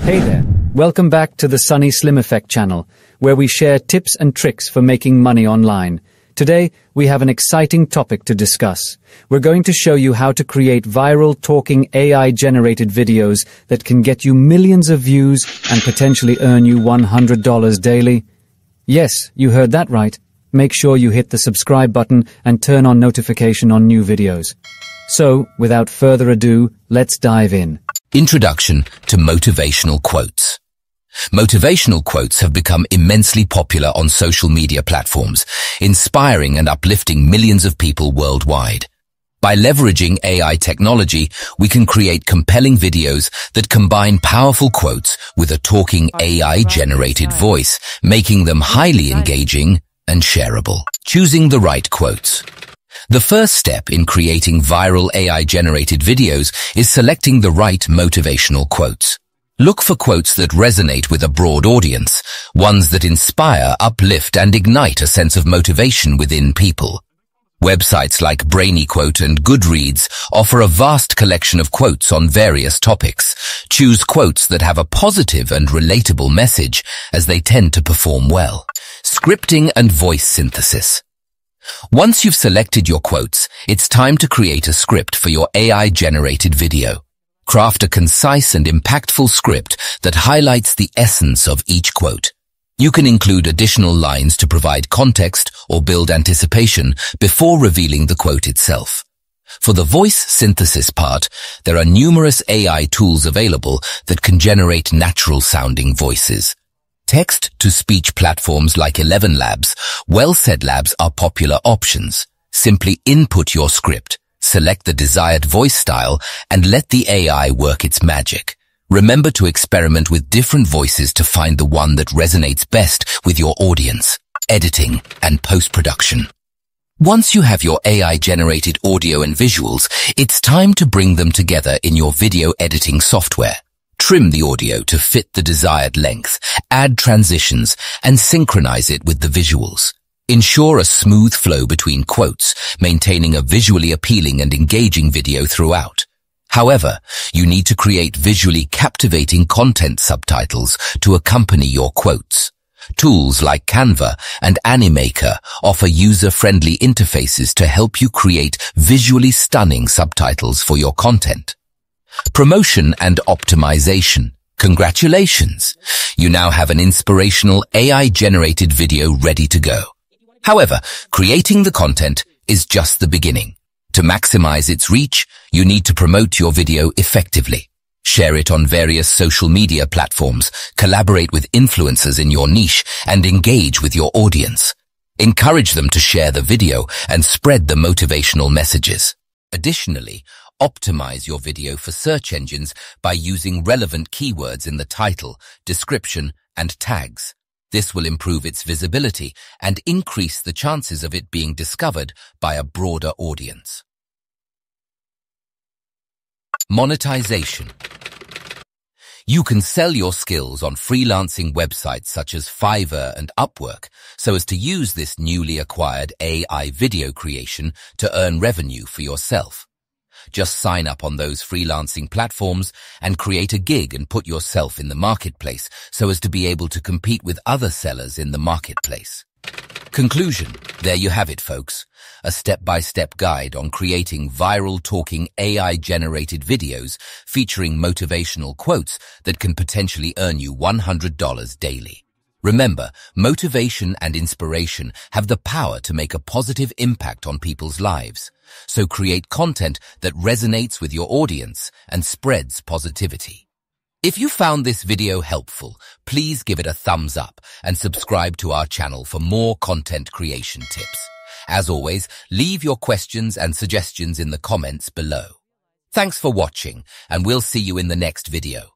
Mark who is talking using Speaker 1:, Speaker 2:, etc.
Speaker 1: Hey there, welcome back to the Sunny Slim Effect channel, where we share tips and tricks for making money online. Today, we have an exciting topic to discuss. We're going to show you how to create viral talking AI-generated videos that can get you millions of views and potentially earn you $100 daily. Yes, you heard that right. Make sure you hit the subscribe button and turn on notification on new videos. So, without further ado, let's dive in.
Speaker 2: Introduction to motivational quotes. Motivational quotes have become immensely popular on social media platforms, inspiring and uplifting millions of people worldwide. By leveraging AI technology, we can create compelling videos that combine powerful quotes with a talking AI-generated voice, making them highly engaging and shareable. Choosing the right quotes. The first step in creating viral AI-generated videos is selecting the right motivational quotes. Look for quotes that resonate with a broad audience, ones that inspire, uplift, and ignite a sense of motivation within people. Websites like BrainyQuote and Goodreads offer a vast collection of quotes on various topics. Choose quotes that have a positive and relatable message, as they tend to perform well. Scripting and voice synthesis. Once you've selected your quotes, it's time to create a script for your AI-generated video. Craft a concise and impactful script that highlights the essence of each quote. You can include additional lines to provide context or build anticipation before revealing the quote itself. For the voice synthesis part, there are numerous AI tools available that can generate natural-sounding voices. Text-to-speech platforms like 11 Labs, Well-Said Labs are popular options. Simply input your script, select the desired voice style, and let the AI work its magic. Remember to experiment with different voices to find the one that resonates best with your audience. Editing and post-production. Once you have your AI-generated audio and visuals, it's time to bring them together in your video editing software. Trim the audio to fit the desired length, add transitions, and synchronize it with the visuals. Ensure a smooth flow between quotes, maintaining a visually appealing and engaging video throughout. However, you need to create visually captivating content subtitles to accompany your quotes. Tools like Canva and Animaker offer user-friendly interfaces to help you create visually stunning subtitles for your content. Promotion and optimization. Congratulations! You now have an inspirational AI-generated video ready to go. However, creating the content is just the beginning. To maximize its reach, you need to promote your video effectively. Share it on various social media platforms, collaborate with influencers in your niche, and engage with your audience. Encourage them to share the video and spread the motivational messages. Additionally, optimize your video for search engines by using relevant keywords in the title, description, and tags. This will improve its visibility and increase the chances of it being discovered by a broader audience. Monetization. You can sell your skills on freelancing websites such as Fiverr and Upwork so as to use this newly acquired AI video creation to earn revenue for yourself. Just sign up on those freelancing platforms and create a gig and put yourself in the marketplace so as to be able to compete with other sellers in the marketplace. Conclusion. There you have it, folks. A step-by-step guide on creating viral talking AI-generated videos featuring motivational quotes that can potentially earn you $100 daily. Remember, motivation and inspiration have the power to make a positive impact on people's lives. So create content that resonates with your audience and spreads positivity. If you found this video helpful, please give it a thumbs up and subscribe to our channel for more content creation tips. As always, leave your questions and suggestions in the comments below. Thanks for watching, and we'll see you in the next video.